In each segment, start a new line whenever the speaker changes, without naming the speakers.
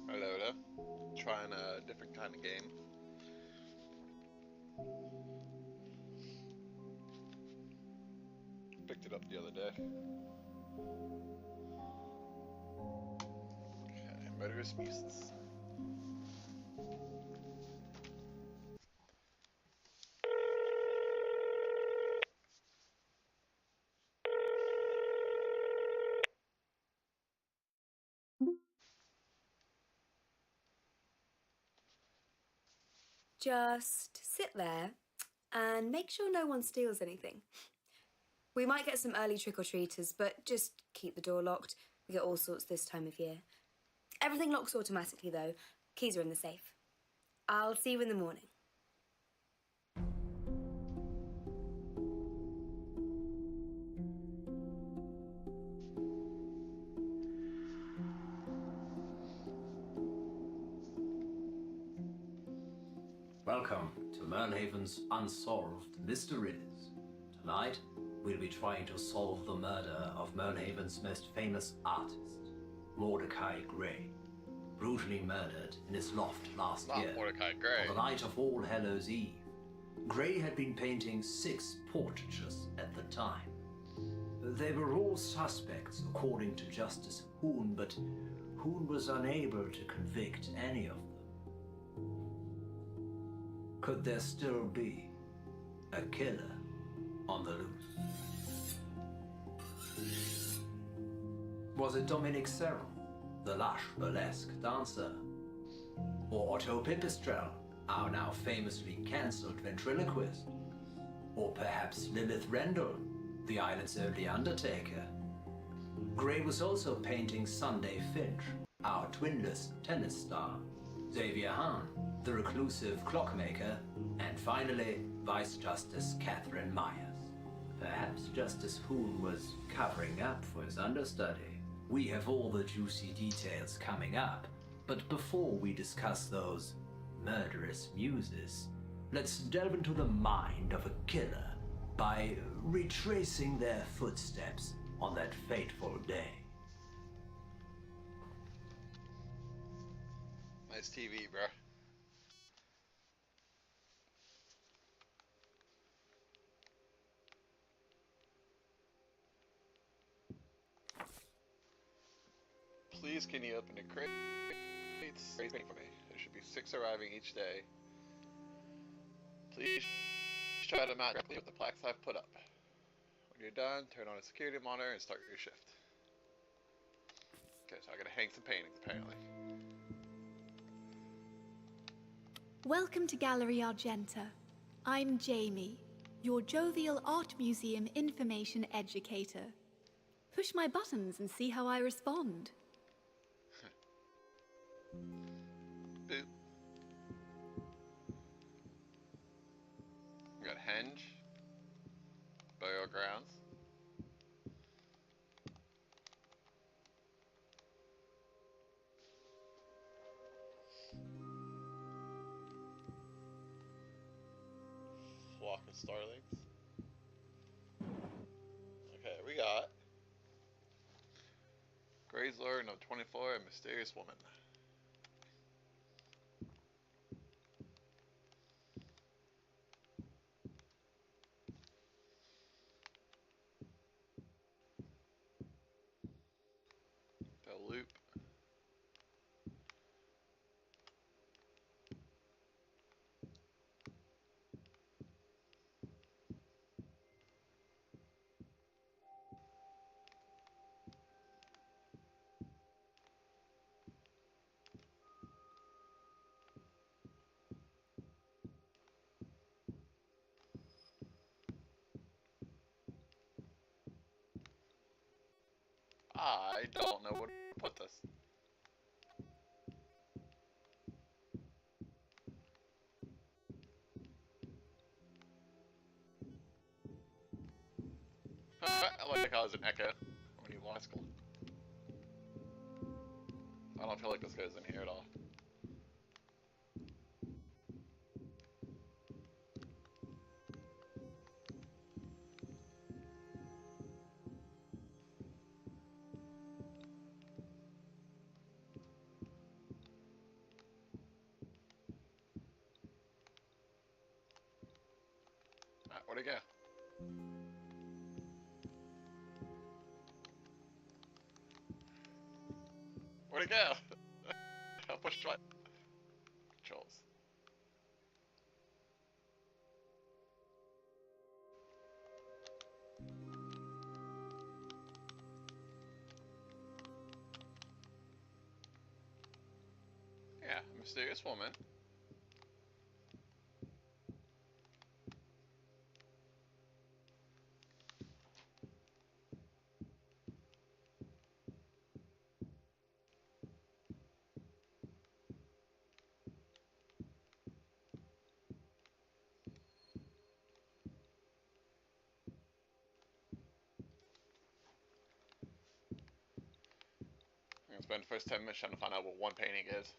Hello, hello. Trying a different kind of game. Picked it up the other day. Okay, Murderous Muses.
Just sit there and make sure no one steals anything. We might get some early trick-or-treaters, but just keep the door locked. We get all sorts this time of year. Everything locks automatically, though. Keys are in the safe. I'll see you in the morning.
Welcome to Murnhaven's Unsolved Mysteries. Tonight, we'll be trying to solve the murder of Murnhaven's most famous artist, Mordecai Gray, brutally murdered in his loft last year.
Mordecai Gray.
On the night of All Hallows Eve. Gray had been painting 6 portraitures at the time. They were all suspects, according to Justice Hoon, but Hoon was unable to convict any of them. Could there still be a killer on the loose? Was it Dominic Serrell, the lush burlesque dancer? Or Otto Pipistrel, our now famously cancelled ventriloquist? Or perhaps Lilith Rendell, the island's only undertaker? Gray was also painting Sunday Finch, our twinless tennis star, Xavier Hahn, the reclusive clockmaker, and finally, Vice Justice Catherine Myers. Perhaps Justice Hoon was covering up for his understudy. We have all the juicy details coming up, but before we discuss those murderous muses, let's delve into the mind of a killer by retracing their footsteps on that fateful day.
Nice TV, bro. Please, can you open the crates? Wait for me. There should be 6 arriving each day. Please try to match correctly with the plaques I've put up. When you're done, turn on a security monitor and start your shift. Okay, so I gotta hang some paintings apparently.
Welcome to Gallery Argenta. I'm Jamie, your jovial art museum information educator. Push my buttons and see how I respond.
Boop. We got Henge, Burial Grounds. Flock of Starlings. Okay, we got Gray's Lure, No 24, and Mysterious Woman. The Loop. I don't know where to put this. I like how there's an echo when you lost school. I don't feel like this goes in here at all. Where'd it go? Where'd it go? I'll push my controls. Yeah, a mysterious woman. I'm gonna spend the first 10 minutes trying to find out what one painting is.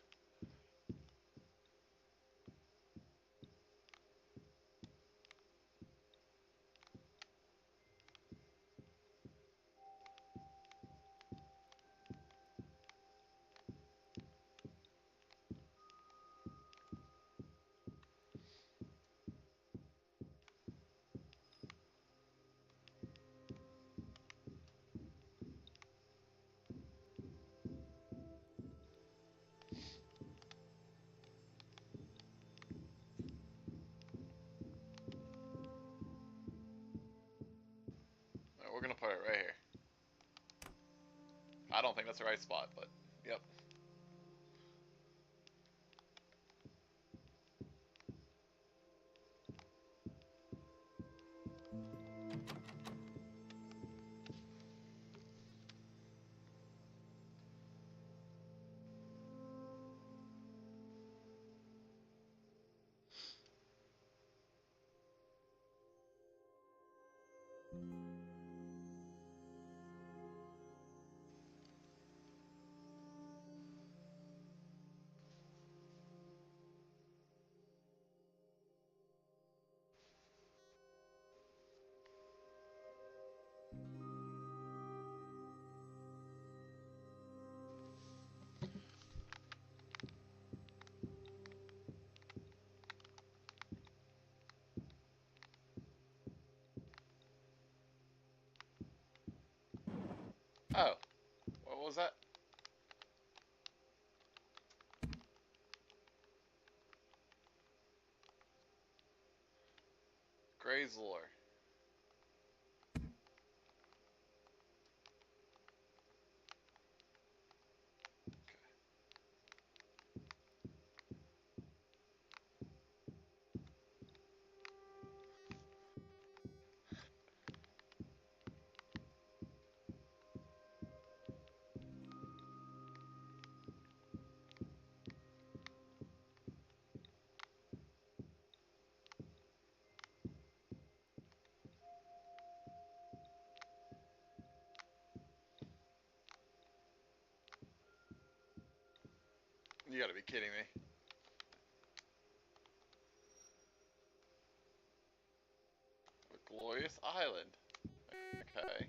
Alright, we're gonna put it right here. I don't think that's the right spot, but yep. Oh, what was that? Gray's lore. You gotta be kidding me. A glorious island. Okay.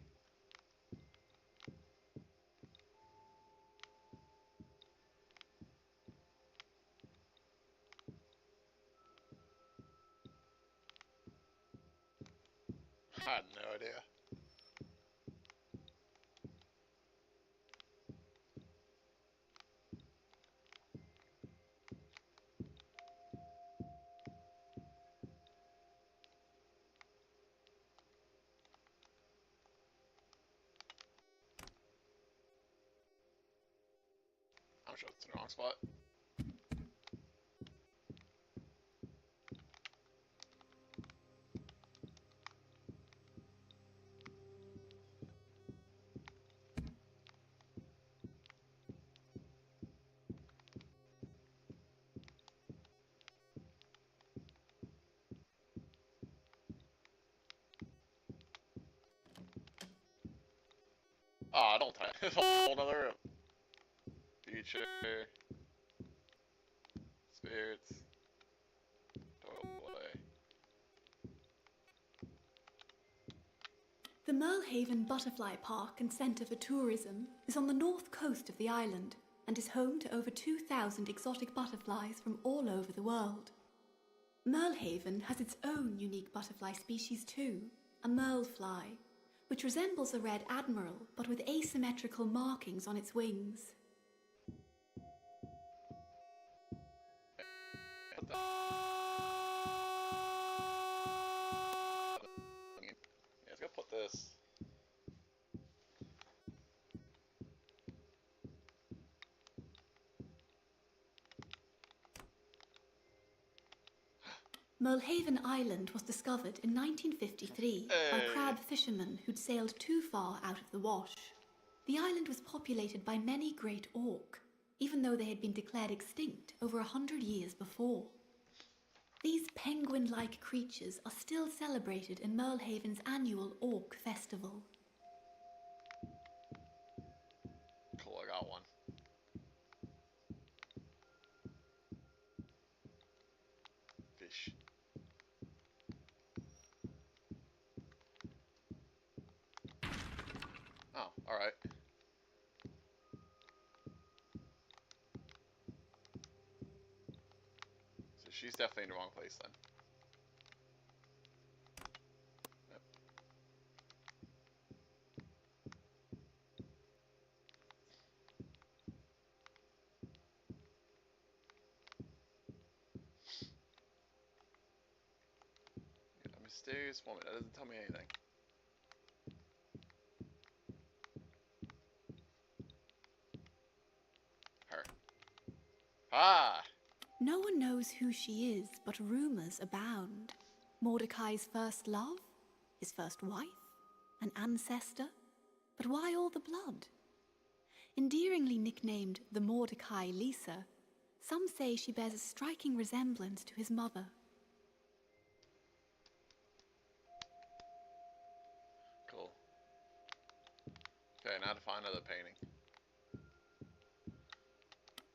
I had no idea. I'm sure it's in the wrong spot. Ah, don't tie. It's a whole nother room. Future. Spirits. Toilet.
The Merlehaven Butterfly Park and Centre for Tourism is on the north coast of the island and is home to over 2,000 exotic butterflies from all over the world. Merlehaven has its own unique butterfly species too, a merlefly, which resembles a red admiral but with asymmetrical markings on its wings.
Yeah, let's go put this.
Merlehaven Island was discovered in 1953 by
Hey.
crab fishermen who'd sailed too far out of the wash. The island was populated by many great auk, even though they had been declared extinct over 100 years before. These penguin-like creatures are still celebrated in Merlehaven's annual Auk Festival.
Cool, I got one. Fish. Oh, alright. So she's definitely in the wrong place then. Yep. A mysterious woman. That doesn't tell me anything. Her. Ah!
No one knows who she is, but rumors abound. Mordecai's first love? His first wife? An ancestor? But why all the blood? Endearingly nicknamed the Mordecai Lisa, some say she bears a striking resemblance to his mother.
Cool. Okay, now to find another painting.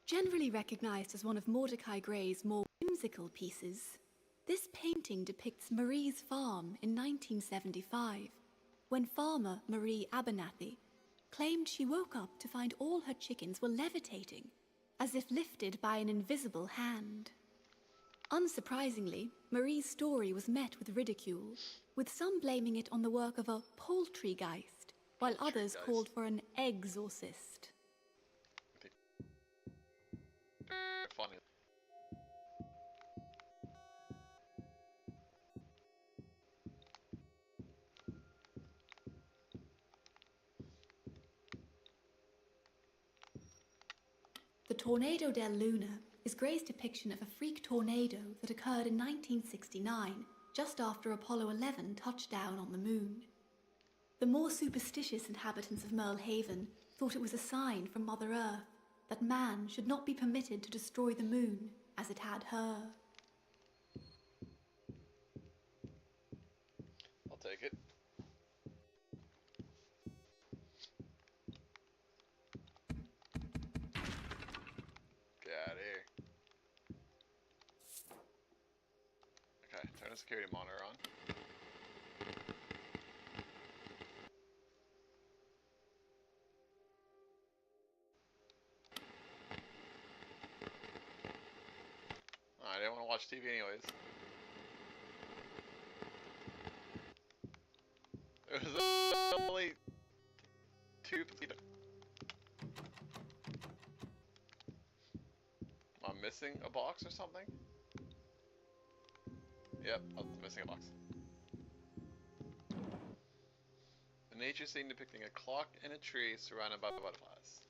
Generally recognized as one of Mordecai Gray's more whimsical pieces, this painting depicts Marie's farm in 1975, when farmer Marie Abernathy claimed she woke up to find all her chickens were levitating, as if lifted by an invisible hand. Unsurprisingly, Marie's story was met with ridicule, with some blaming it on the work of a poultrygeist, while others called for an exorcist.
Funny.
The Tornado del Luna is Gray's depiction of a freak tornado that occurred in 1969, just after Apollo 11 touched down on the moon. The more superstitious inhabitants of Merlehaven thought it was a sign from Mother Earth that man should not be permitted to destroy the moon as it had her.
I'll take it. Get out of here. Okay, turn the security monitor on. I didn't want to watch TV anyways. It was only 2. Am I missing a box or something? Yep, I'm missing a box. A nature scene depicting a clock in a tree surrounded by butterflies.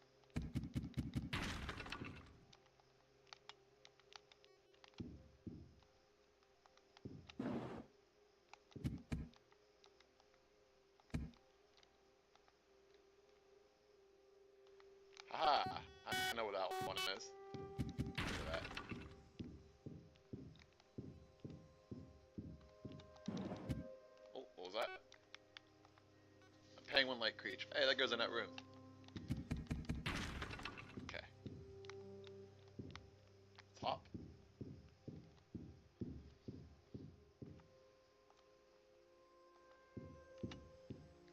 Haha! I know what that one is. Look at that. Oh, what was that? A penguin-like creature. Hey, that goes in that room. Okay. Top.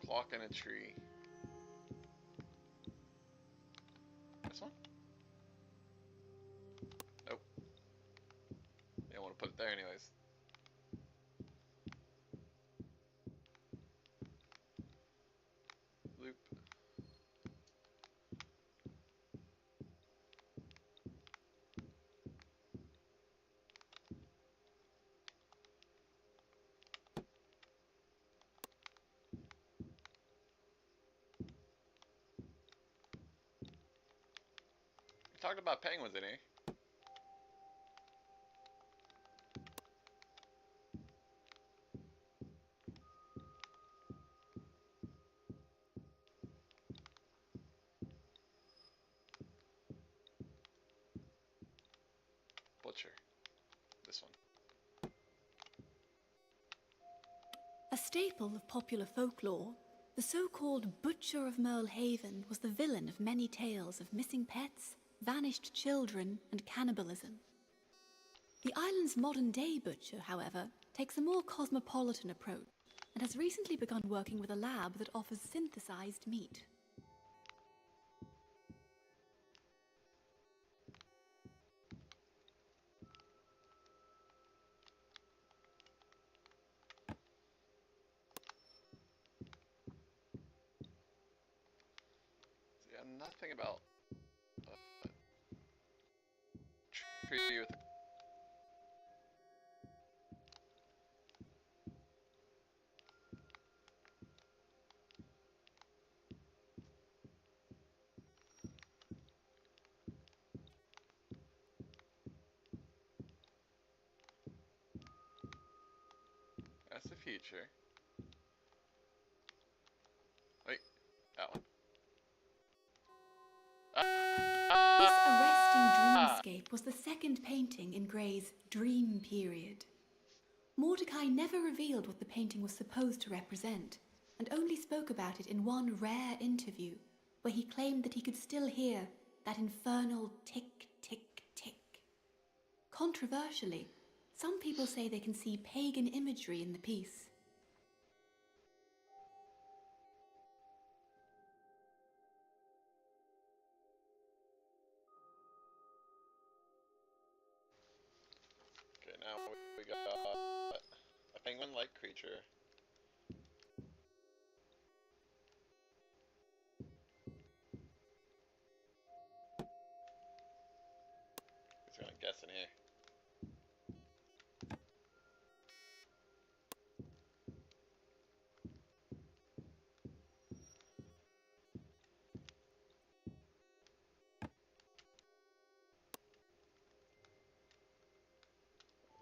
Clock in a tree. This one? Nope. They don't want to put it there anyways. Talked about penguins in here. Butcher. This one.
A staple of popular folklore, the so-called Butcher of Merlehaven was the villain of many tales of missing pets, vanished children, and cannibalism. The island's modern-day butcher, however, takes a more cosmopolitan approach and has recently begun working with a lab that offers synthesized meat.
Yeah, nothing about tree with. That's the future. Wait, that one.
This arresting dreamscape was the second painting in Gray's Dream Period. Mordecai never revealed what the painting was supposed to represent, and only spoke about it in one rare interview, where he claimed that he could still hear that infernal tick, tick, tick. Controversially, some people say they can see pagan imagery in the piece.
Okay, now we got a penguin-like creature. He's gonna guess in here.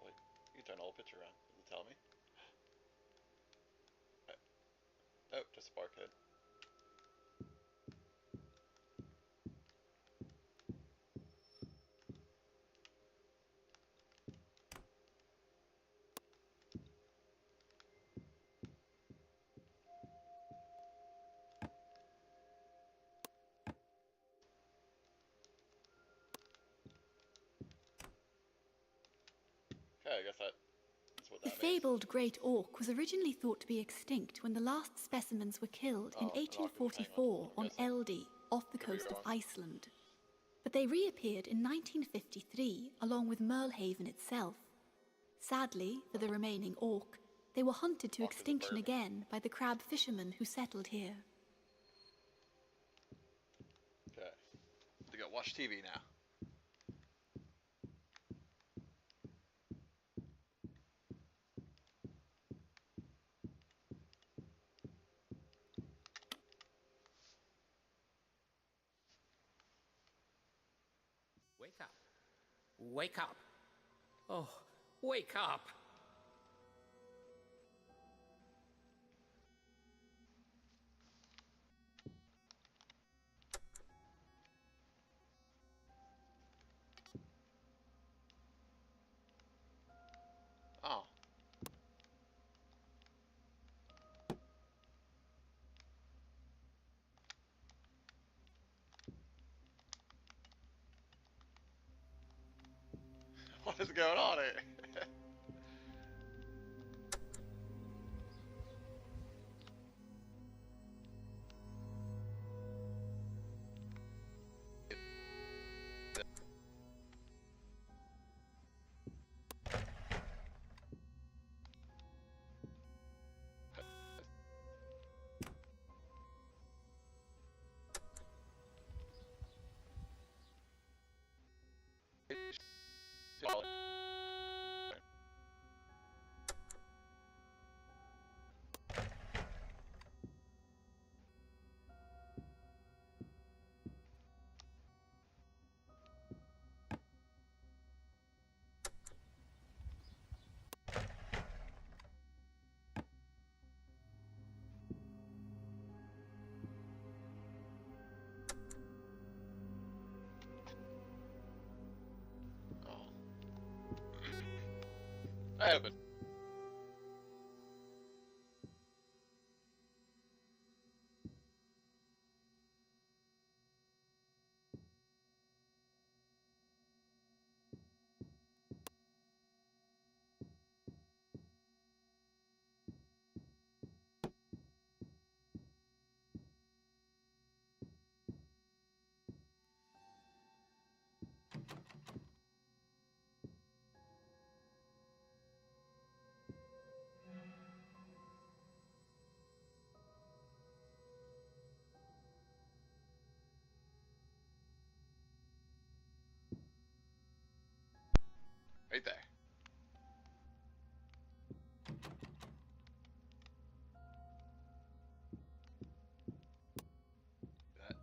Wait, you turn the whole picture around. Does it tell me? Oh, just a barcode. Okay, I guess that's what
The
that means.
fabled great auk was originally thought to be extinct when the last specimens were killed in
Oh, an auk is a
1844 on
penguin, I'm
Eldey, off the
Could be
coast of
wrong.
Iceland. But they reappeared in 1953 along with Merlehaven itself. Sadly, for the remaining auk, they were hunted to
Auk is a
extinction
bird.
again by the crab fishermen who settled here.
Okay. To go watch TV now.
Wake up. Wake up. Oh, wake up.
Oh. What is going on here? wide open. Right there. That.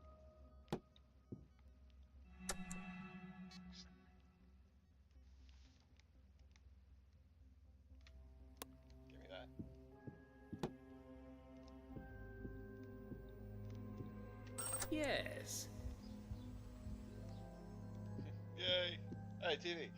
Give me that.
Yes.
Yay! Hey, TV.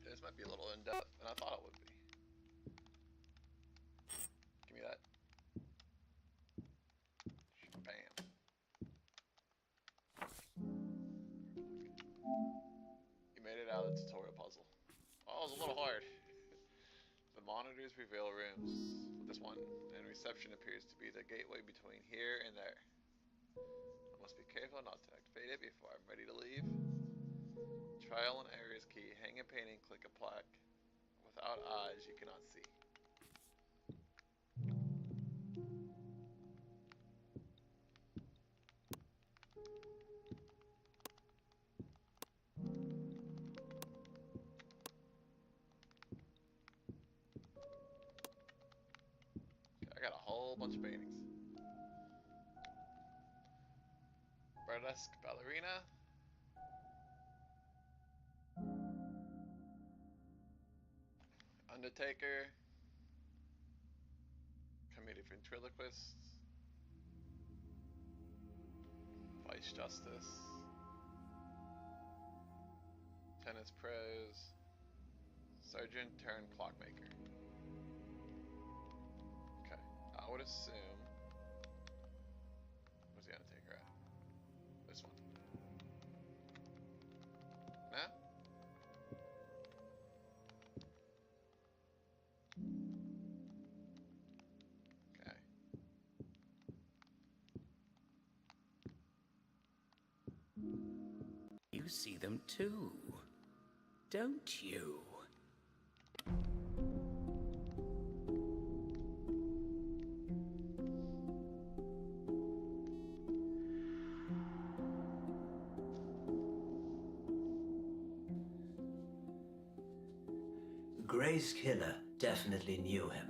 This might be a little in depth than I thought it would be. Give me that. Bam. You made it out of the tutorial puzzle. Oh, it was a little hard. The monitors reveal rooms. This one, and reception appears to be the gateway between here and there. I must be careful not to activate it before I'm ready to leave. Trial and error is key. Hang a painting, click a plaque. Without eyes, you cannot see. Okay, I got a whole bunch of paintings. Burlesque ballerina. Undertaker. Comedic ventriloquist. Vice Justice. Tennis pros. Surgeon turned clockmaker. Okay, I would assume. Where's the Undertaker at? This one. No? Okay.
You see them too, don't you?
Gray's killer definitely knew him.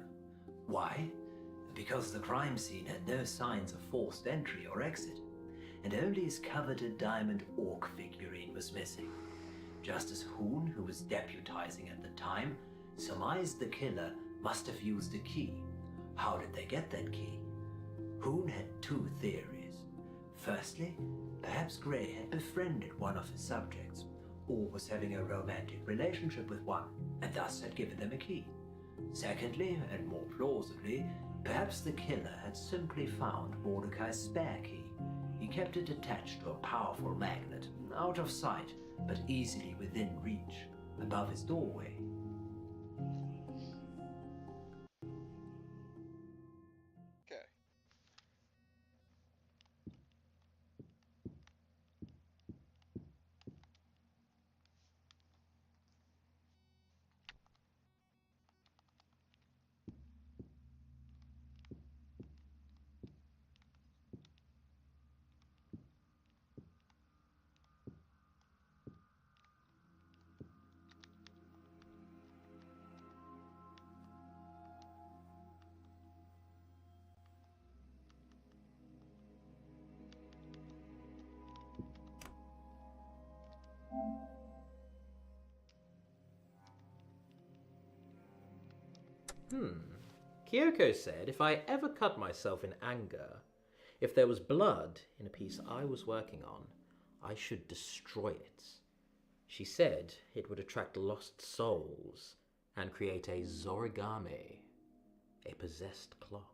Why? Because the crime scene had no signs of forced entry or exit, and only his coveted diamond orc figurine was missing. Justice Hoon, who was deputizing at the time, surmised the killer must have used a key. How did they get that key? Hoon had two theories. Firstly, perhaps Gray had befriended one of his subjects, or was having a romantic relationship with one, and thus had given them a key. Secondly, and more plausibly, perhaps the killer had simply found Mordecai's spare key, He kept it attached to a powerful magnet, out of sight, but easily within reach, above his doorway.
Okay.
Kyoko said if I ever cut myself in anger, if there was blood in a piece I was working on, I should destroy it. She said it would attract lost souls and create a Zorigami, a possessed clock.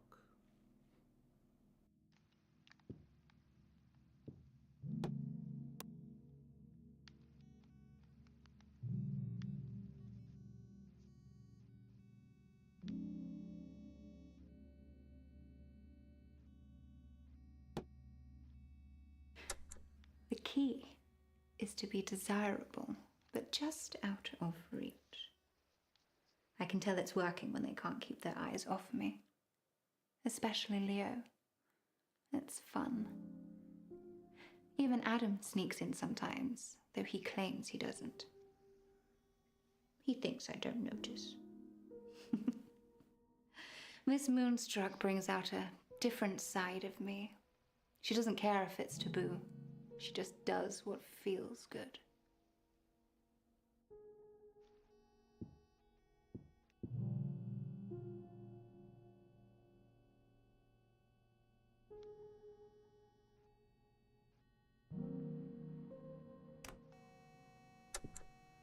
The key is to be desirable, but just out of reach. I can tell it's working when they can't keep their eyes off me. Especially Leo. It's fun. Even Adam sneaks in sometimes, though he claims he doesn't. He thinks I don't notice. Miss Moonstruck brings out a different side of me. She doesn't care if it's taboo. She just does what feels good.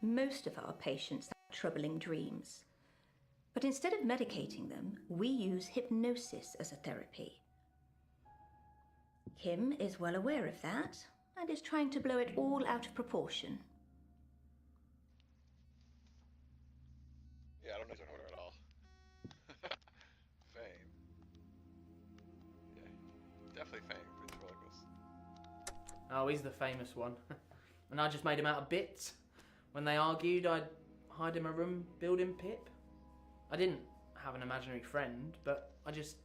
Most of our patients have troubling dreams. But instead of medicating them, we use hypnosis as a therapy. Kim is well aware of that and is trying to blow it all out of proportion.
Yeah, I don't know her at all. Fame. Yeah, definitely fame, ventriloquist.
Oh, he's the famous one. And I just made him out of bits. When they argued, I'd hide in my room building Pip. I didn't have an imaginary friend, but I just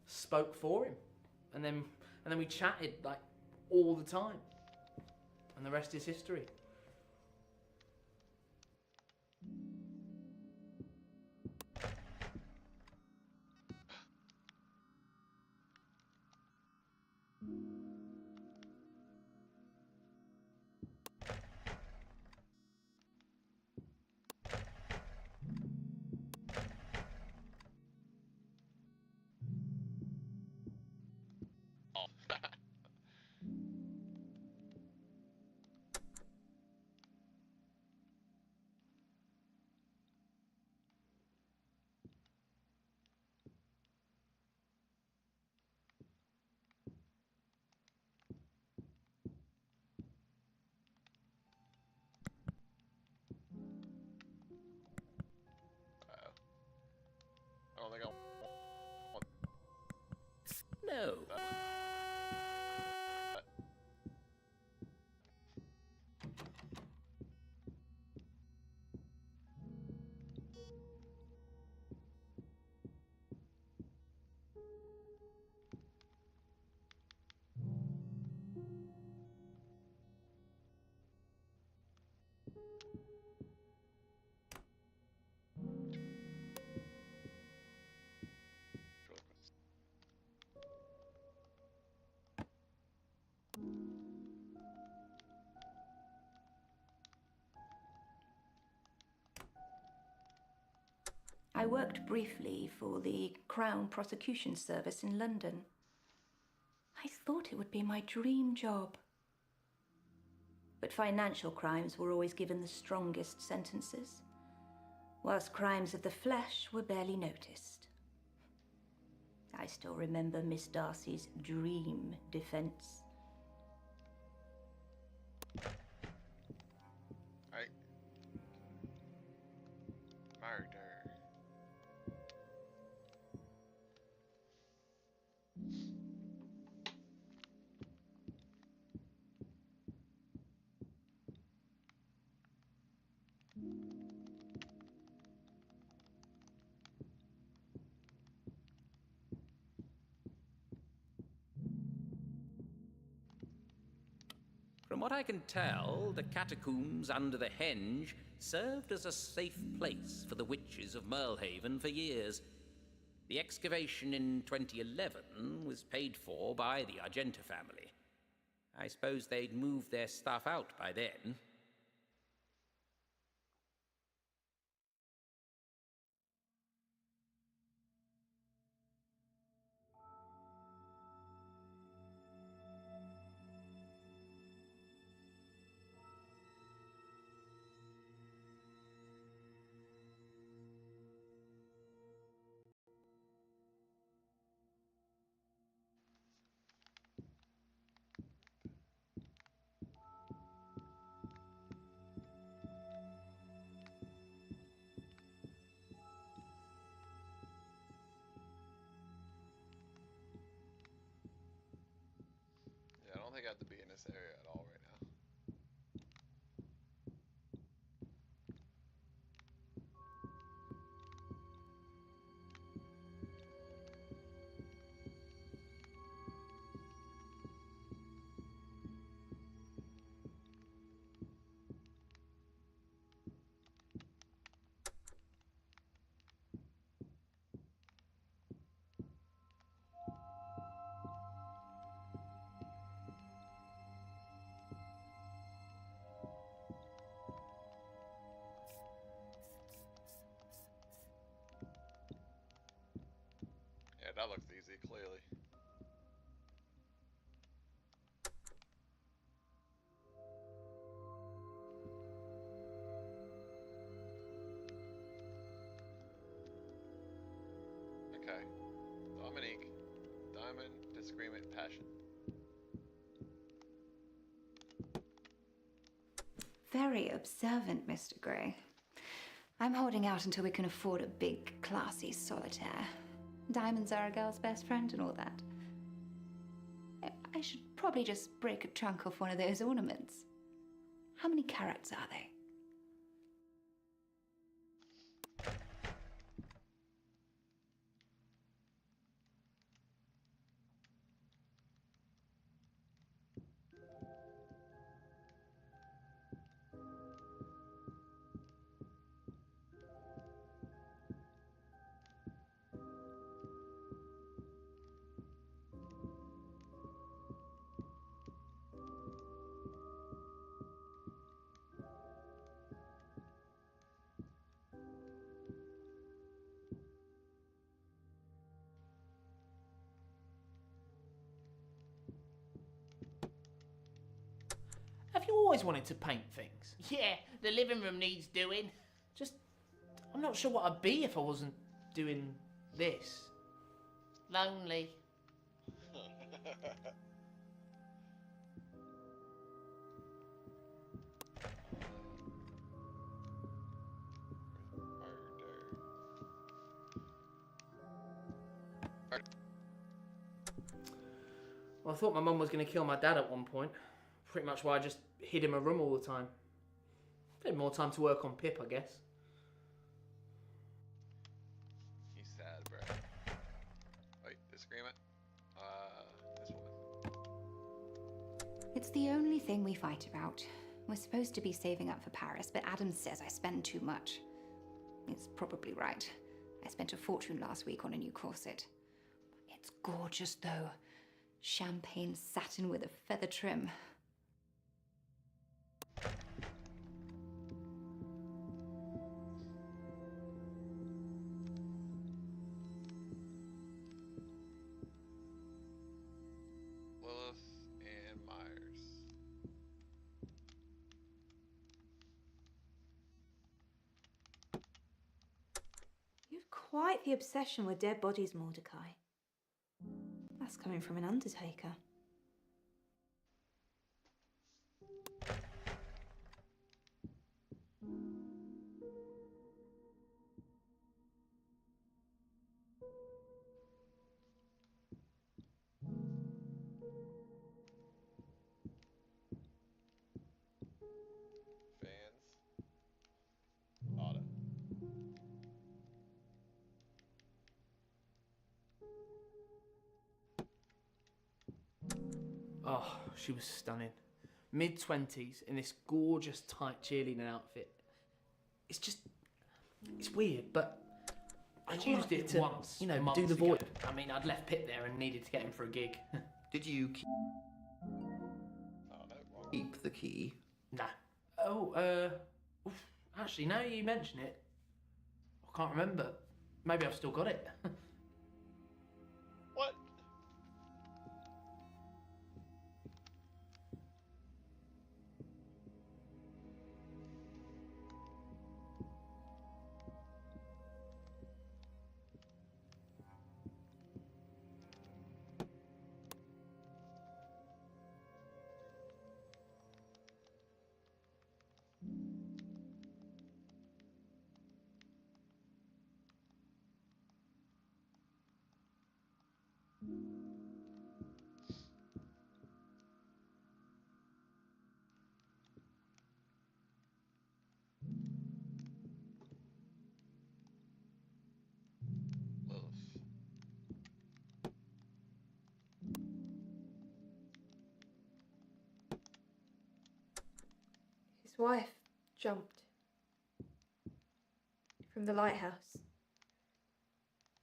spoke for him. And then we chatted like all the time. And the rest is history.
I don't think I want
No.
that. Ventriloquist.
I worked briefly for the Crown Prosecution Service in London. I thought it would be my dream job. But financial crimes were always given the strongest sentences, whilst crimes of the flesh were barely noticed. I still remember Miss Darcy's dream defense.
Right? Murder.
From what I can tell, the catacombs under the henge served as a safe place for the witches of Merlehaven for years. The excavation in 2011 was paid for by the Argenta family. I suppose they'd moved their stuff out by then.
Yeah, I don't think I have to be in this area at all right now. Yeah, that looks easy, clearly. Okay. Dominique. Diamond, disagreement, passion.
Very observant, Mr. Gray. I'm holding out until we can afford a big, classy solitaire. Diamonds are a girl's best friend and all that. I should probably just break a chunk off one of those ornaments. How many carats are they?
Have you always wanted to paint things?
Yeah, the living room needs doing.
Just, I'm not sure what I'd be if I wasn't doing this.
Lonely.
Well, I thought my mum was going to kill my dad at one point. Pretty much why I just hid in my room all the time. Had more time to work on Pip, I guess.
He's sad, bro. Wait, disagreement? This one.
It's the only thing we fight about. We're supposed to be saving up for Paris, but Adam says I spend too much. He's probably right. I spent a fortune last week on a new corset. It's gorgeous, though. Champagne satin with a feather trim.
Lilith and Myers.
You've quite the obsession with dead bodies, Mordecai. That's coming from an undertaker.
Oh, she was stunning. Mid-20s in this gorgeous tight cheerleading outfit. It's just, it's weird, but I used it to,
once,
you know,
months
do the
ago.
voice. I mean, I'd left Pip there and needed to get him for a gig.
Did you
Oh, no, wrong.
keep the key?
Nah. Oh, oof, actually, now you mention it, I can't remember. Maybe I've still got it.
What? Lilith.
His wife jumped from the lighthouse.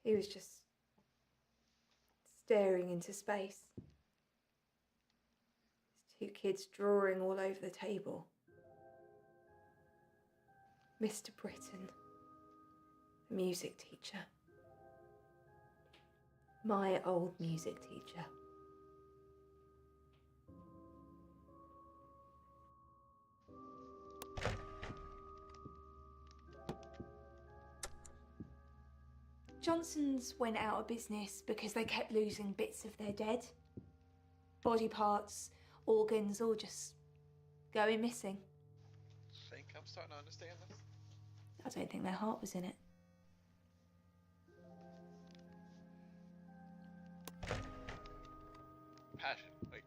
He was just staring into space. His 2 kids drawing all over the table. Mr. Britton, the music teacher. My old music teacher. Johnson's went out of business because they kept losing bits of their dead. Body parts, organs, all just going missing.
I think I'm starting to understand this.
I don't think their heart was in it.
Passion. Wait.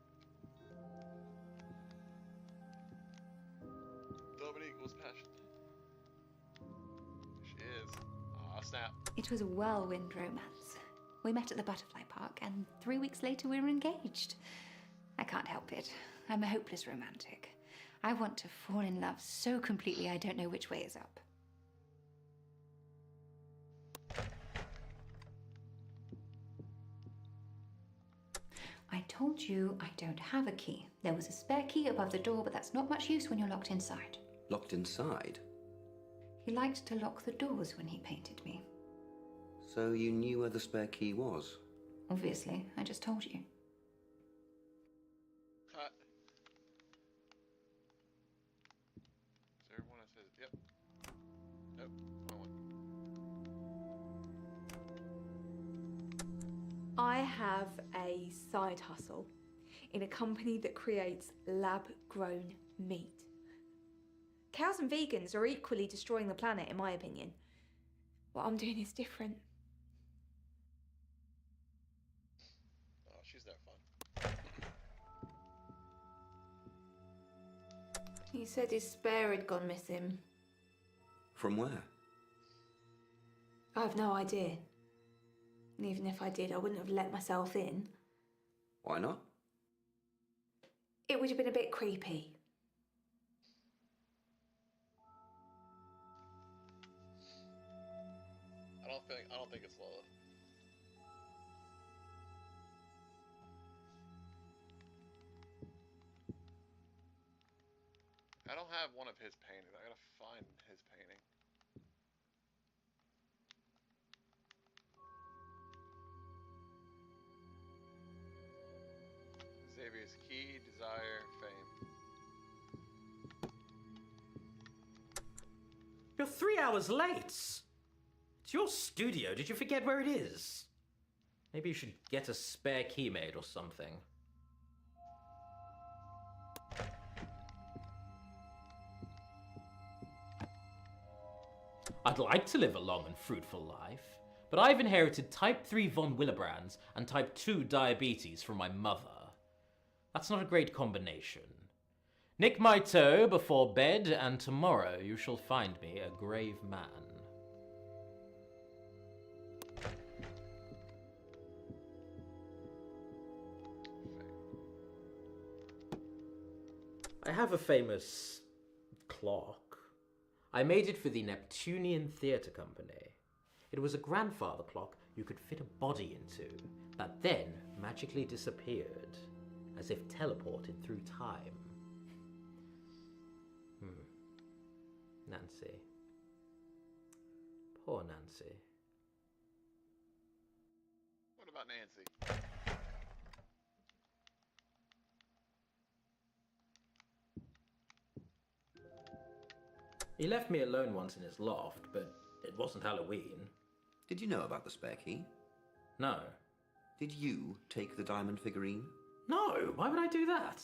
Double equals passion. She is. Aw, snap.
It was a whirlwind romance. We met at the butterfly park, and 3 weeks later we were engaged. I can't help it. I'm a hopeless romantic. I want to fall in love so completely I don't know which way is up. I told you I don't have a key. There was a spare key above the door, but that's not much use when you're locked inside.
Locked inside?
He liked to lock the doors when he painted me.
So you knew where the spare key was?
Obviously, I just told you.
Cut. Is there one that says, yep. Nope, wrong one.
I have a side hustle in a company that creates lab-grown meat. Cows and vegans are equally destroying the planet, in my opinion. What I'm doing is different.
Oh, she's that fun.
He said his spare had gone missing.
From where?
I have no idea. And even if I did, I wouldn't have let myself in.
Why not?
It would have been a bit creepy.
I don't think it's Lola. I don't have one of his paintings. I gotta find his painting. Xavier's Key, Desire, Fame.
You're 3 hours late. It's your studio. Did you forget where it is? Maybe you should get a spare key made or something. I'd like to live a long and fruitful life, but I've inherited type 3 von Willebrands and type 2 diabetes from my mother. That's not a great combination. Nick my toe before bed, and tomorrow you shall find me a grave man. I have a famous clock. I made it for the Neptunian Theatre Company. It was a grandfather clock you could fit a body into, that then magically disappeared, as if teleported through time. Nancy. Poor Nancy.
What about Nancy?
He left me alone once in his loft, but it wasn't Halloween.
Did you know about the spare key?
No.
Did you take the diamond figurine?
No, why would I do that?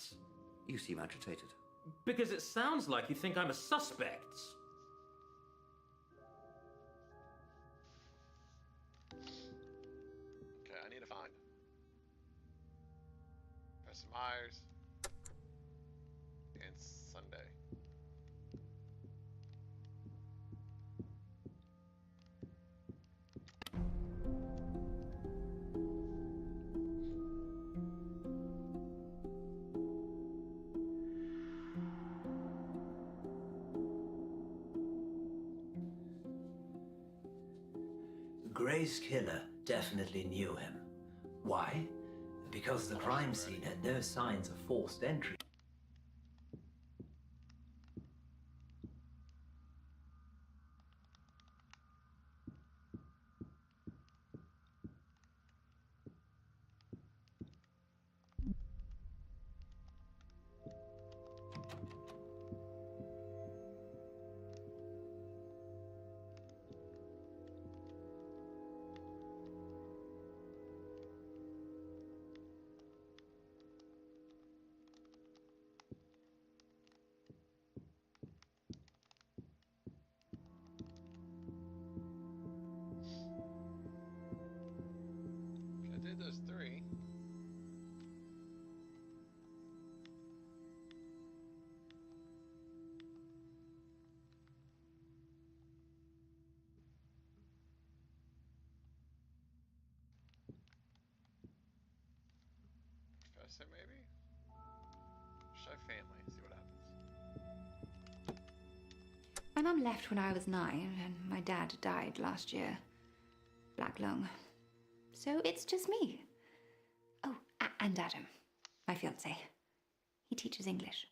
You seem agitated.
Because it sounds like you think I'm a suspect.
Okay, I need to find Professor Myers and Sunday.
Gray's killer definitely knew him. Why? Because the crime scene had no signs of forced entry.
Okay, I did those three. Professor, maybe? Try family, see what happens.
My mum left when I was 9, and my dad died last year. Black lung. So it's just me. Oh, and Adam, my fiancé. He teaches English.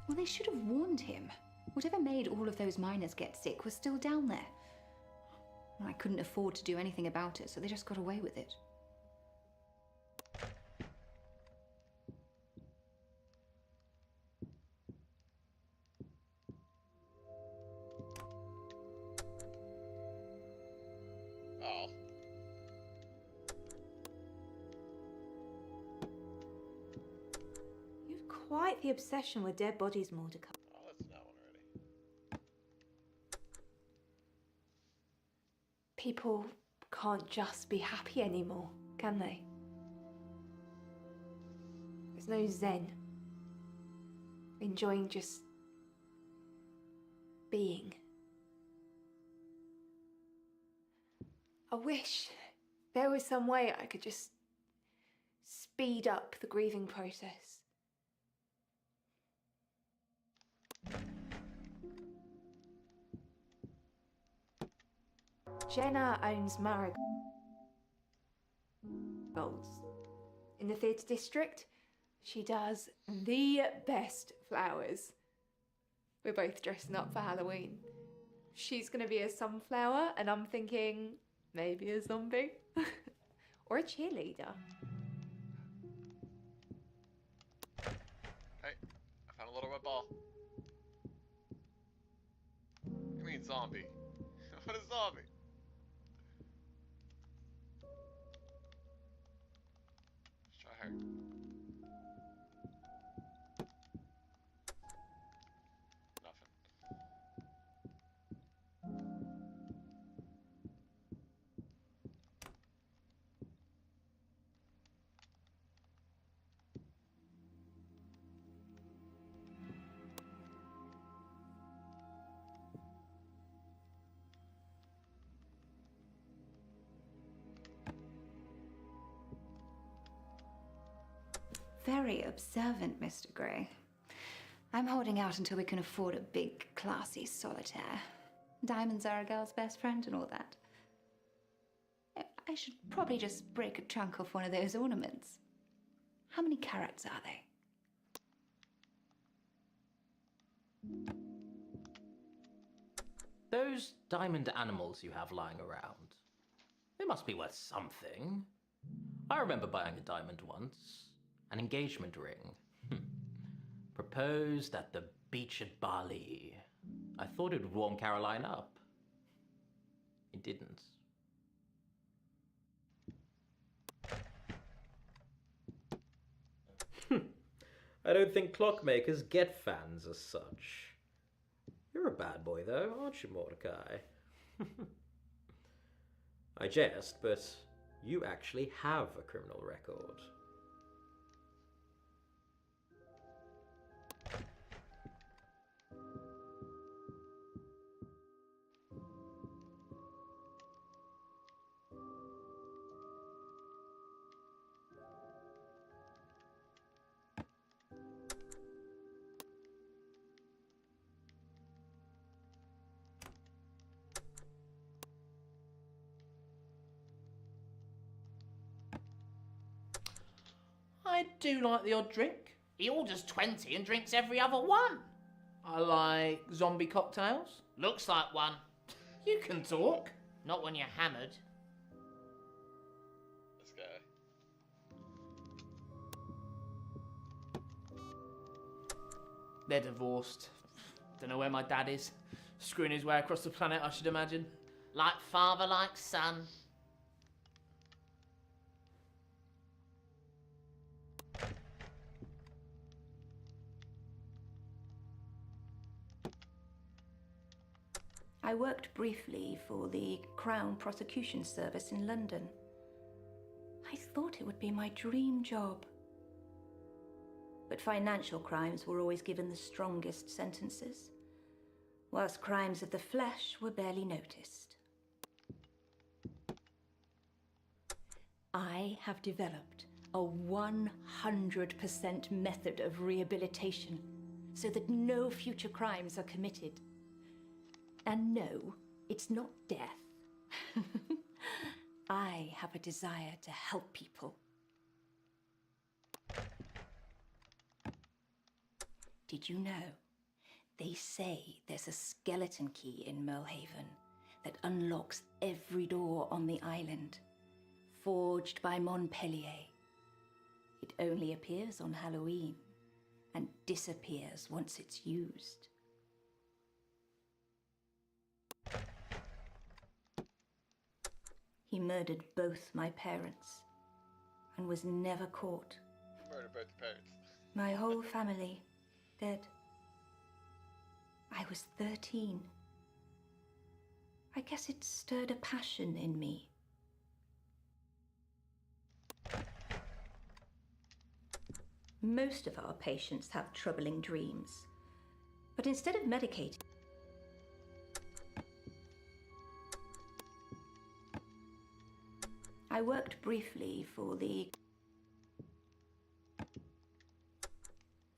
Well, they should have warned him. Whatever made all of those miners get sick was still down there. Well, I couldn't afford to do anything about it, so they just got away with it.
Oh.
You've quite the obsession with dead bodies, Mordecai.
Oh, that's that one already.
People can't just be happy anymore, can they? There's no zen. Enjoying just being. I wish there was some way I could just speed up the grieving process. Jenna owns marigolds in the theatre district. She does the best flowers. We're both dressing up for Halloween. She's gonna be a sunflower, and I'm thinking maybe a zombie or a cheerleader.
Hey, ball. You mean zombie? What is zombie? Let's try her. Nothing.
Very observant, Mr. Gray. I'm holding out until we can afford a big, classy solitaire. Diamonds are a girl's best friend and all that. I should probably just break a chunk off one of those ornaments. How many carats are they?
Those diamond animals you have lying around, they must be worth something. I remember buying a diamond once. An engagement ring. Proposed at the beach at Bali. I thought it would warm Caroline up. It didn't. I don't think clockmakers get fans as such. You're a bad boy, though, aren't you, Mordecai? I jest, but you actually have a criminal record.
I do like the odd drink.
He orders 20 and drinks every other one.
I like zombie cocktails.
Looks like one.
You can talk.
Not when you're hammered.
This guy.
They're divorced. Don't know where my dad is. Screwing his way across the planet, I should imagine.
Like father, like son.
I worked briefly for the Crown Prosecution Service in London. I thought it would be my dream job. But financial crimes were always given the strongest sentences, whilst crimes of the flesh were barely noticed. I have developed a 100% method of rehabilitation so that no future crimes are committed. And no, it's not death. I have a desire to help people. Did you know? They say there's a skeleton key in Merlehaven that unlocks every door on the island, forged by Montpellier. It only appears on Halloween and disappears once it's used. He murdered both my parents and was never caught.
Murdered both the parents.
My whole family dead. I was 13. I guess it stirred a passion in me. Most of our patients have troubling dreams, but instead of medicating, I worked briefly for the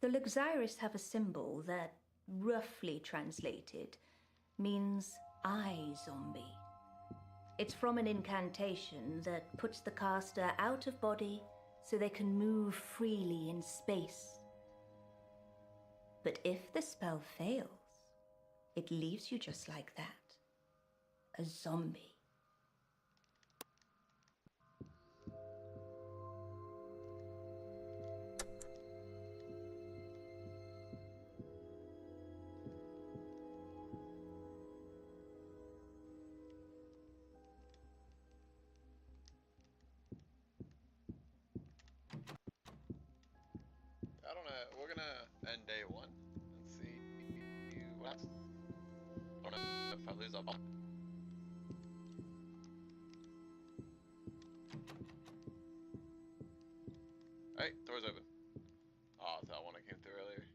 Luxairis have a symbol that, roughly translated, means I zombie. It's from an incantation that puts the caster out of body so they can move freely in space. But if the spell fails, it leaves you just like that, a zombie.
we're gonna end day 1 and see what happens. I don't know if I lose that ball. Alright, door's open. Oh, it's that one I came through earlier.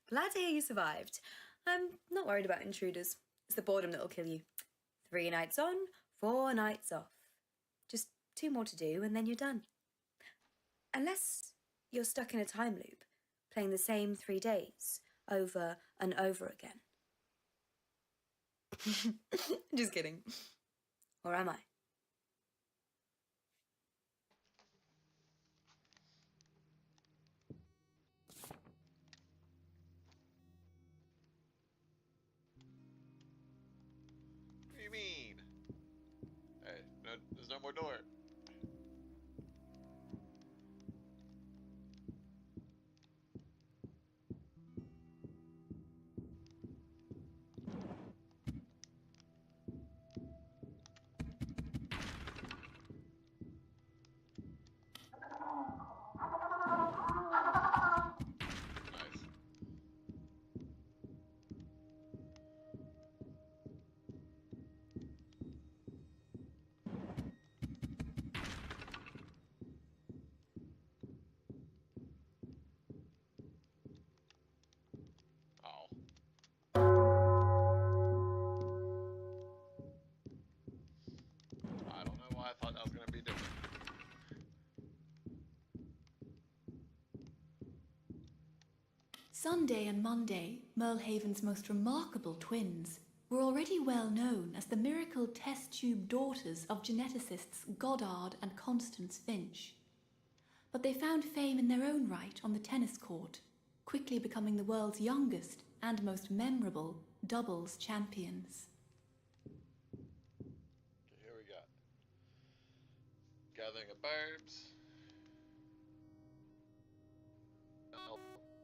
Glad to hear you survived. I'm not worried about intruders. It's the boredom that'll kill you. 3 nights on, 4 nights off. Just 2 more to do and then you're done. Unless you're stuck in a time loop, playing the same 3 days over and over again. Just kidding. Or am I?
What do you mean? Hey, no, there's no more door. Nice. Oh. I don't know why I thought that was gonna be different.
Sunday and Monday, Merlehaven's most remarkable twins, were already well known as the miracle test tube daughters of geneticists Goddard and Constance Finch. But they found fame in their own right on the tennis court, quickly becoming the world's youngest and most memorable doubles champions.
Okay, here we got gathering of barbs.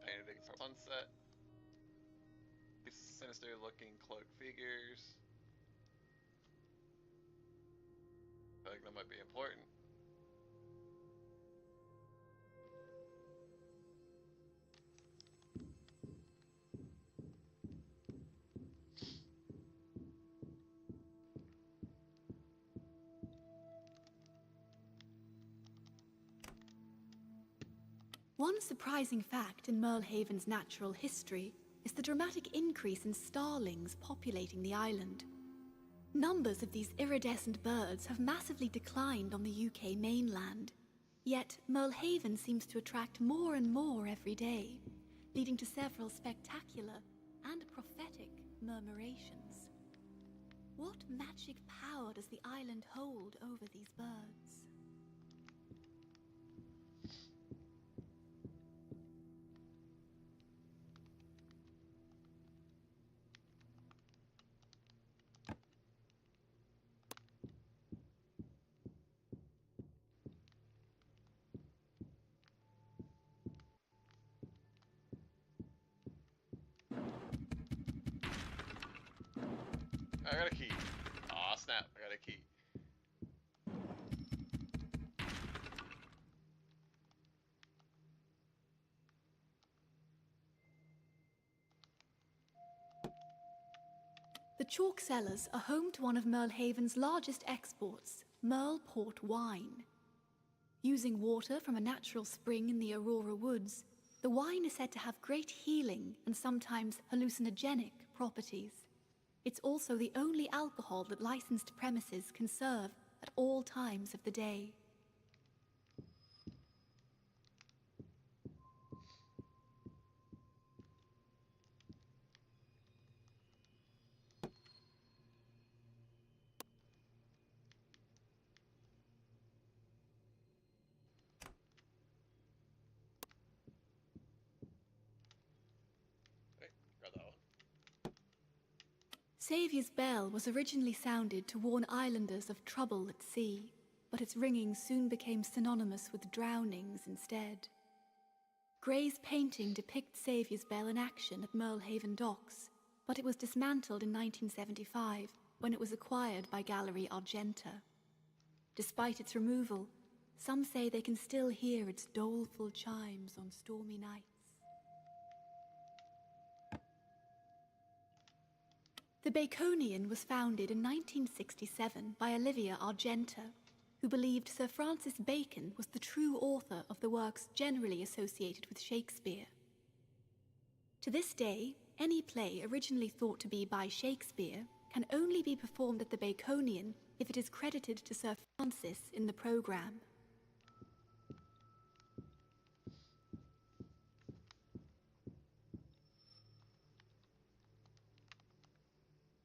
Painted against the sunset. These sinister looking cloaked figures. I feel like that might be important.
One surprising fact in Merlehaven's natural history is the dramatic increase in starlings populating the island. Numbers of these iridescent birds have massively declined on the UK mainland, yet Merlehaven seems to attract more and more every day, leading to several spectacular and prophetic murmurations. What magic power does the island hold over these birds?
I got a key. Aw, snap, I got a key.
The chalk cellars are home to one of Merlehaven's largest exports, Merle Port wine. Using water from a natural spring in the Aurora Woods, the wine is said to have great healing and sometimes hallucinogenic properties. It's also the only alcohol that licensed premises can serve at all times of the day. Saviour's bell was originally sounded to warn islanders of trouble at sea, but its ringing soon became synonymous with drownings instead. Gray's painting depicts Saviour's bell in action at Merlehaven docks, but it was dismantled in 1975 when it was acquired by Gallery Argenta. Despite its removal, some say they can still hear its doleful chimes on stormy nights. The Baconian was founded in 1967 by Olivia Argenta, who believed Sir Francis Bacon was the true author of the works generally associated with Shakespeare. To this day, any play originally thought to be by Shakespeare can only be performed at the Baconian if it is credited to Sir Francis in the programme.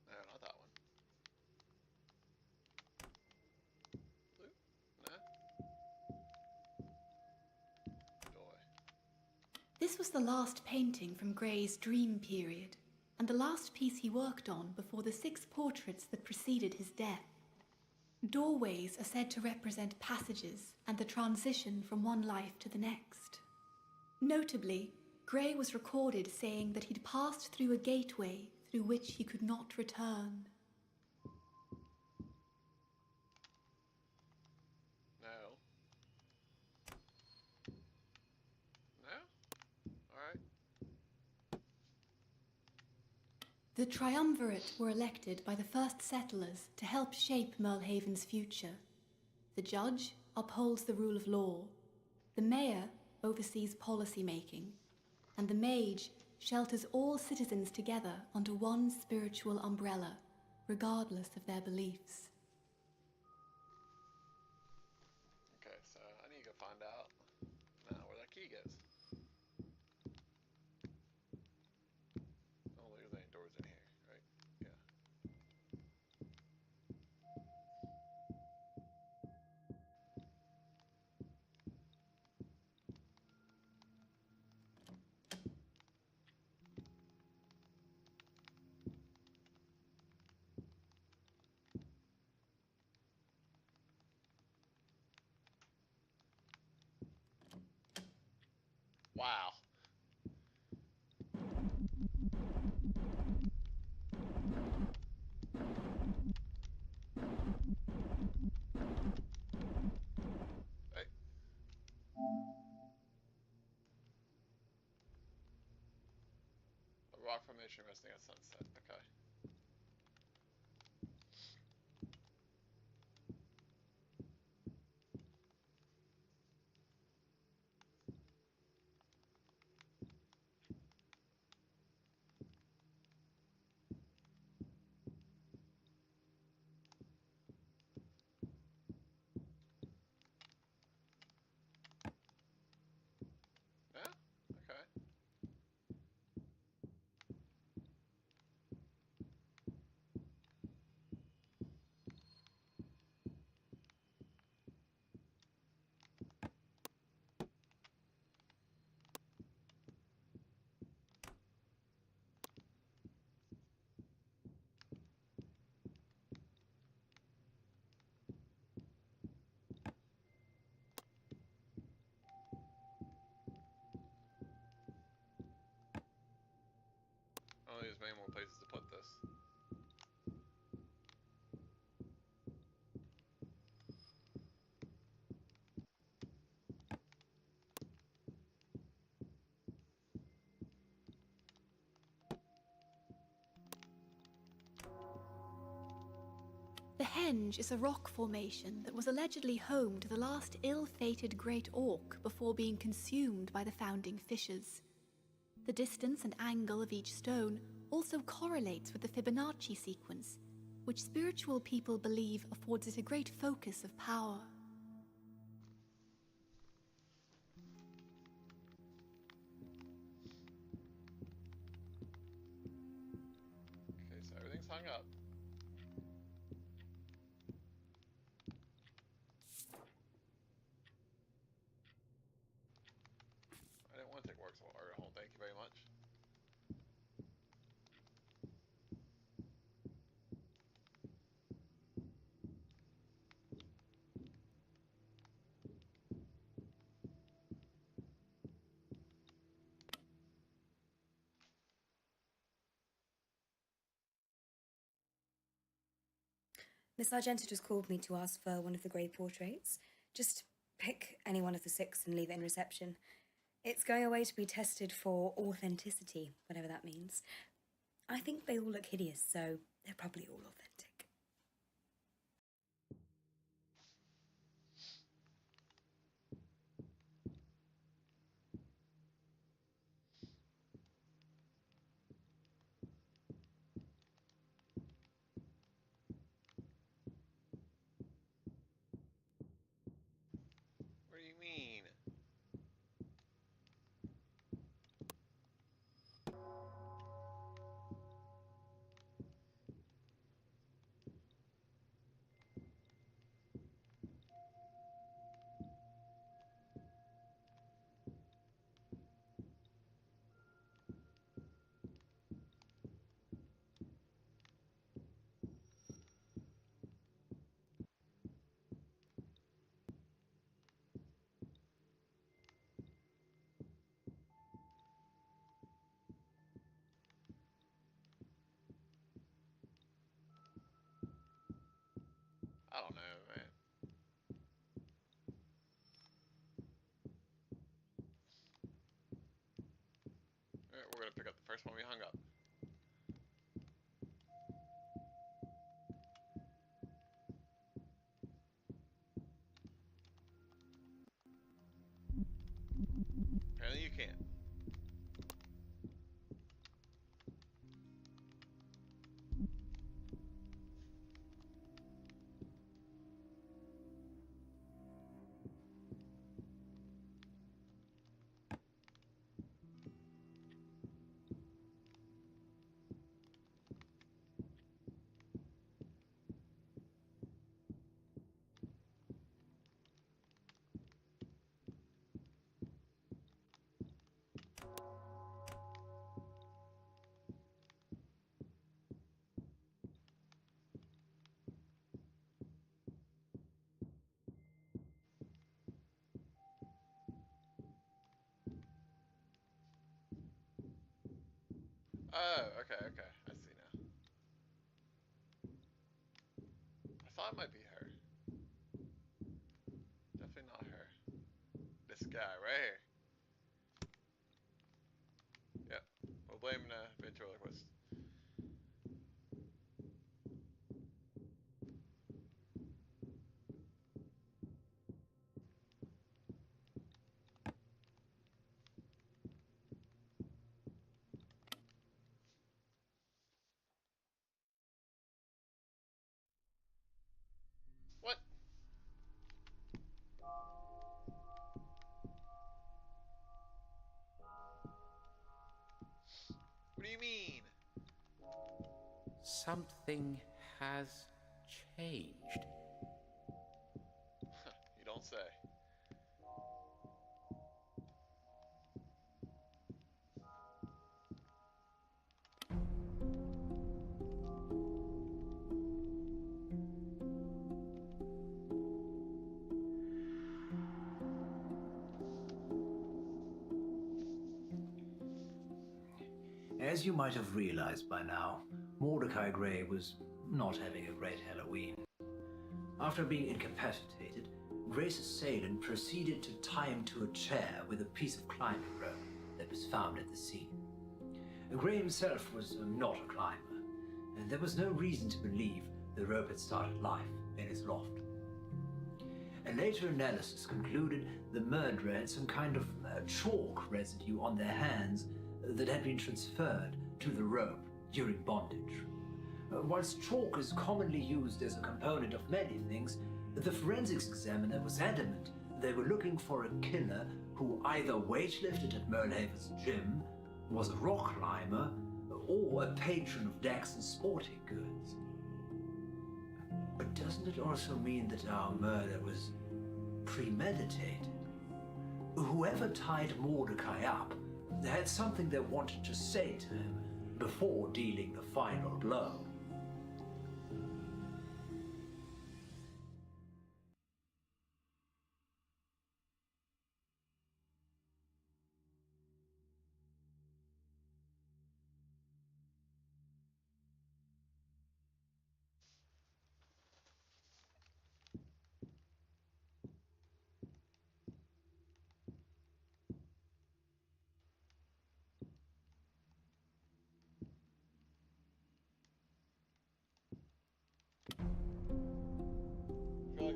No, not that one. Blue? Nah. Joy.
This was the last painting from Gray's dream period, and the last piece he worked on before the 6 portraits that preceded his death. Doorways are said to represent passages and the transition from one life to the next. Notably, Gray was recorded saying that he'd passed through a gateway through which he could not return.
No. No? Alright.
The triumvirate were elected by the first settlers to help shape Merlehaven's future. The judge upholds the rule of law, the mayor oversees policy making, and the mage shelters all citizens together under one spiritual umbrella, regardless of their beliefs.
Okay, so I need to go find out now where that key goes. Oh, there's any doors in here, right? Yeah. Wow. Hey. A rock formation resting at sunset. Okay. Yeah? Okay. Oh, there's many more places to put this.
The Henge is a rock formation that was allegedly home to the last ill-fated great auk before being consumed by the founding fissures. The distance and angle of each stone also correlates with the Fibonacci sequence, which spiritual people believe affords it a great focus of power.
Okay, so everything's hung up. I didn't want to take works of art at home, thank you very much.
Miss Argenta just called me to ask for one of the grey portraits. Just pick any one of the 6 and leave it in reception. It's going away to be tested for authenticity, whatever that means. I think they all look hideous, so they're probably all authentic.
What do you mean? I don't know, man. Alright, we're gonna pick up the first one we hung up. Apparently you can't. Oh, okay, okay. I see now. I thought it might be her. Definitely not her. This guy right here. Yep. We'll blame the ventriloquist. What? What do you mean?
Something has changed.
You don't say.
As you might have realized by now, Mordecai Gray was not having a great Halloween. After being incapacitated, Gray's assailant proceeded to tie him to a chair with a piece of climbing rope that was found at the scene. Gray himself was not a climber, and there was no reason to believe the rope had started life in his loft. A later analysis concluded the murderer had some kind of chalk residue on their hands that had been transferred to the rope during bondage. Whilst chalk is commonly used as a component of many things, the forensics examiner was adamant they were looking for a killer who either weightlifted at Merlehaven's gym, was a rock climber, or a patron of Daxon's sporting goods. But doesn't it also mean that our murder was premeditated? Whoever tied Mordecai up had something they wanted to say to him before dealing the final blow.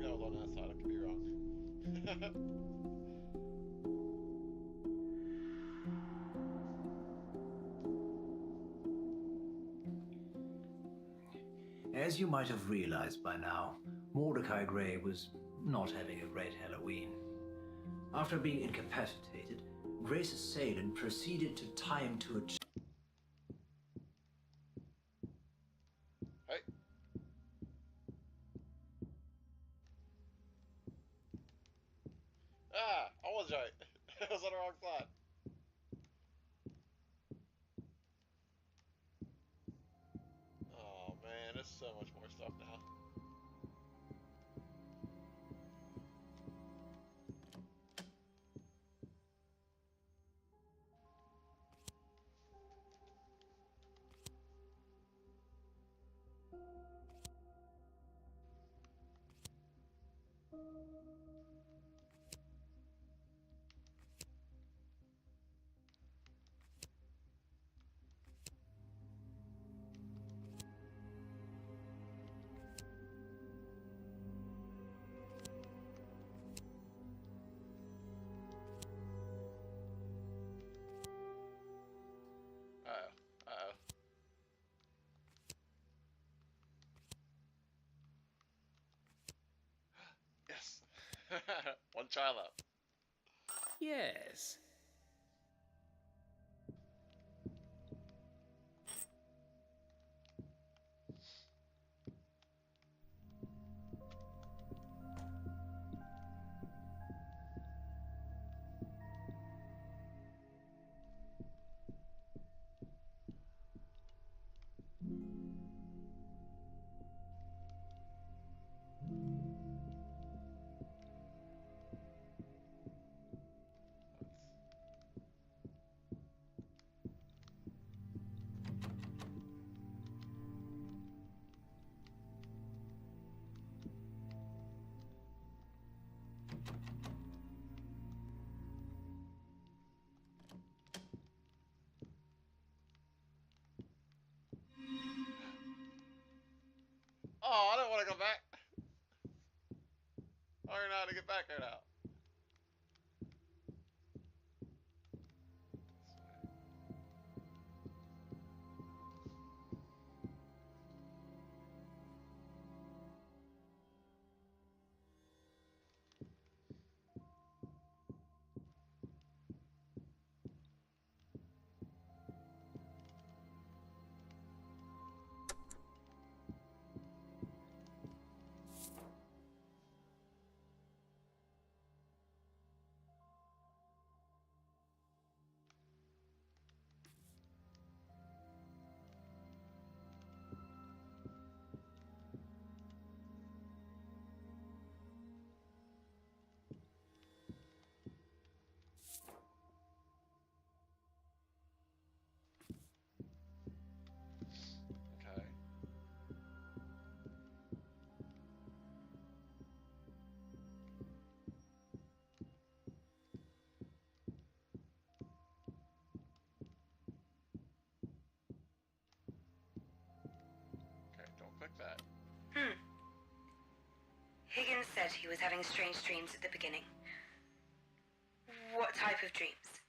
think that was on that side. I could be wrong.
As you might have realized by now, Mordecai Gray was not having a great Halloween. After being incapacitated, Gray's assailant proceeded to tie him to a
Hey. Ah, I was right. I was on the wrong side. Oh man, there's so much more stuff now. Uh-oh. Uh-oh. Yes. One child up.
Yes.
Oh, I don't want to go back. I don't know how to get back right now. Okay. Okay, don't click that.
Higgins said he was having strange dreams at the beginning. What type of dreams?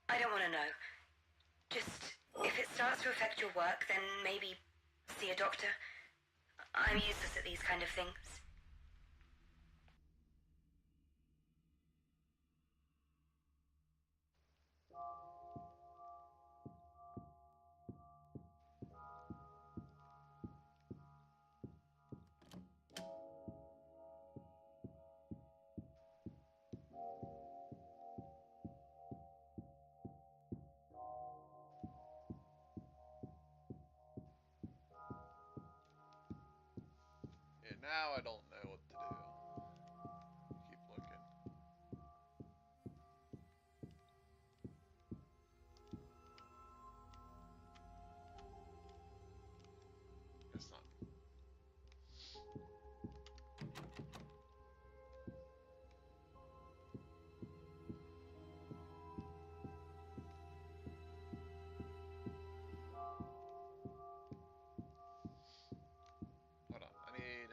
I don't want to know. Just, if it starts to affect your work, then maybe see a doctor. I'm useless at these kind of things.
Yeah, now I don't know what to do. Keep looking. It's not. Hold on. I need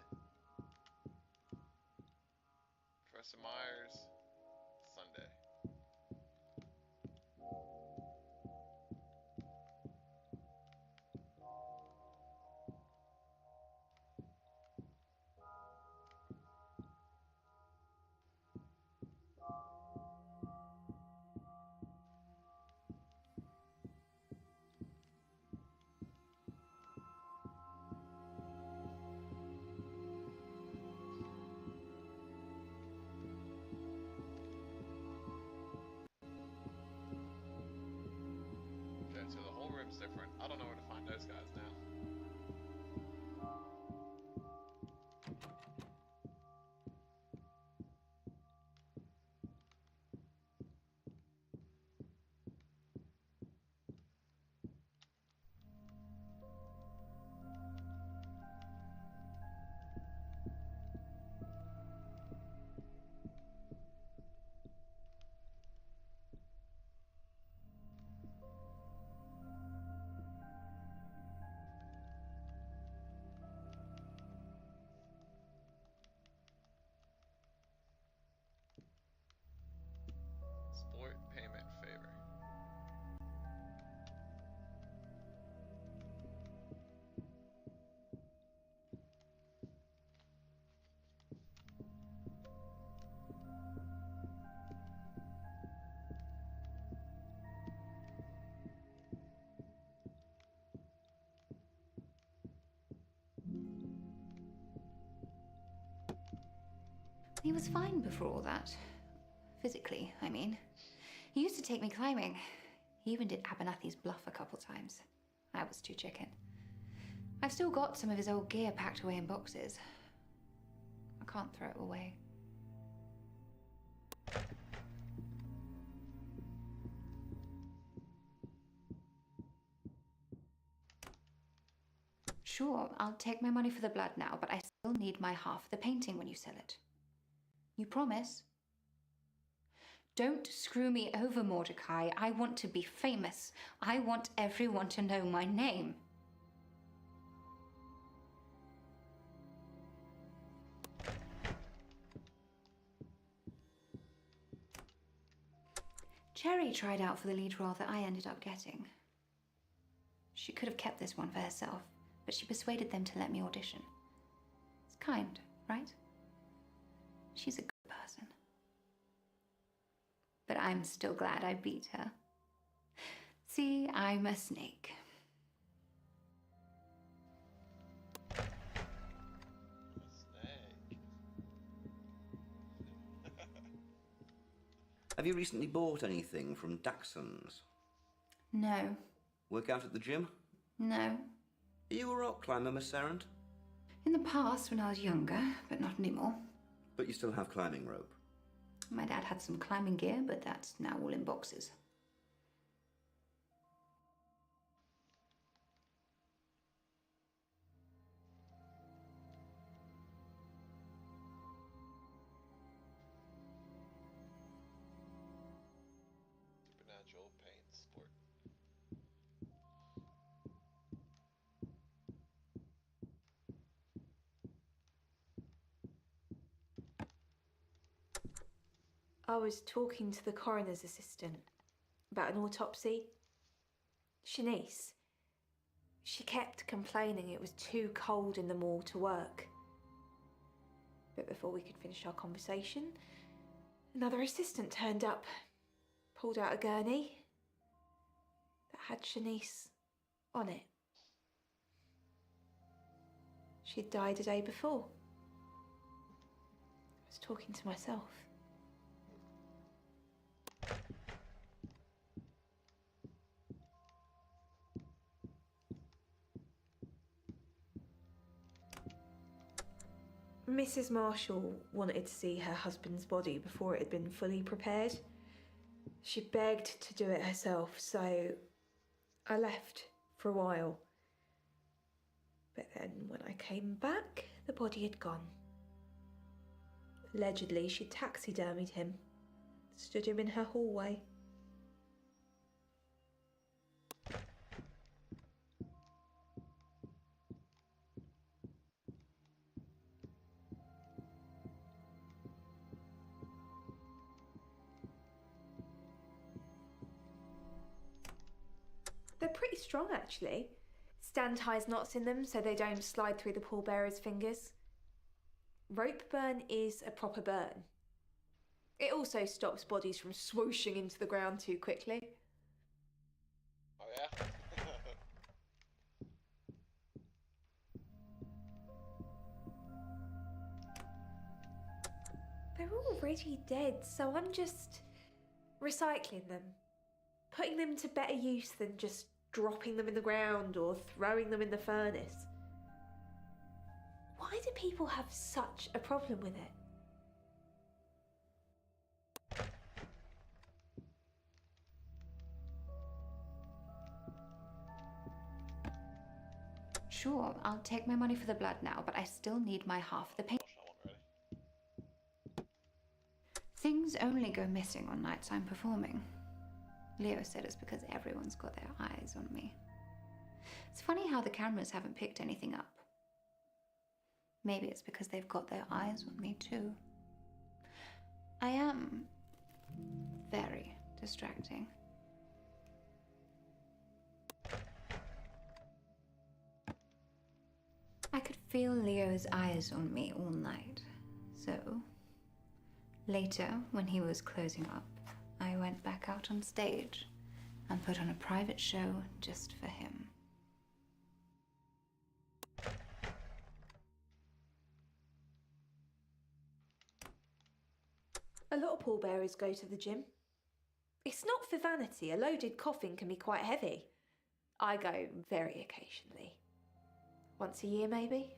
seems different. I don't know where to find those guys now. Sport payment favor.
He was fine before all that. Physically, I mean. He used to take me climbing. He even did Abernathy's bluff a couple times. I was too chicken. I've still got some of his old gear packed away in boxes. I can't throw it away. Sure, I'll take my money for the blood now, but I still need my half of the painting when you sell it. You promise? Don't screw me over, Mordecai. I want to be famous. I want everyone to know my name. Cherry tried out for the lead role that I ended up getting. She could have kept this one for herself, but she persuaded them to let me audition. It's kind, right? She's a good person. But I'm still glad I beat her. See, I'm a snake.
Snake.
Have you recently bought anything from Daxon's?
No.
Work out at the gym?
No.
Are you a rock climber, Miss Sarant?
In the past, when I was younger, but not anymore.
But you still have climbing rope.
My dad had some climbing gear, but that's now all in boxes.
Supernatural paint sport.
I was talking to the coroner's assistant about an autopsy. Shanice. She kept complaining it was too cold in the morgue to work. But before we could finish our conversation, another assistant turned up, pulled out a gurney that had Shanice on it. She'd died a day before. I was talking to myself. Mrs. Marshall wanted to see her husband's body before it had been fully prepared. She begged to do it herself, so I left for a while. But then when I came back, the body had gone. Allegedly, she taxidermied him, stood him in her hallway. They're pretty strong, actually. Stan ties knots in them so they don't slide through the pallbearer's fingers. Rope burn is a proper burn. It also stops bodies from swooshing into the ground too quickly.
Oh yeah?
They're already dead, so I'm just recycling them. Putting them to better use than just
dropping them in the ground or throwing them in the furnace. Why do people have such a problem with it?
Sure, I'll take my money for the blood now, but I still need my half of the paint.
That one ready.
Things only go missing on nights I'm performing. Leo said it's because everyone's got their eyes on me. It's funny how the cameras haven't picked anything up. Maybe it's because they've got their eyes on me too. I am very distracting. I could feel Leo's eyes on me all night, so later, when he was closing up, I went back out on stage and put on a private show just for him.
A lot of pallbearers go to the gym. It's not for vanity. A loaded coffin can be quite heavy. I go very occasionally. Once a year, maybe.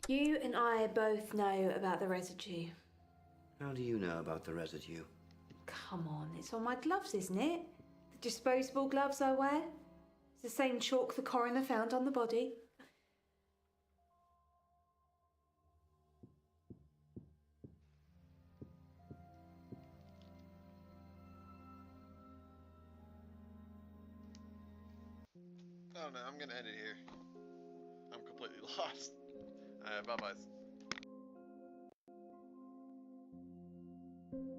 You and I both know about the residue.
How do you know about the residue?
Come on, it's on my gloves, isn't it? The disposable gloves I wear. It's the same chalk the coroner found on the body.
Oh no, I'm gonna end it here. I'm completely lost. Bye bye.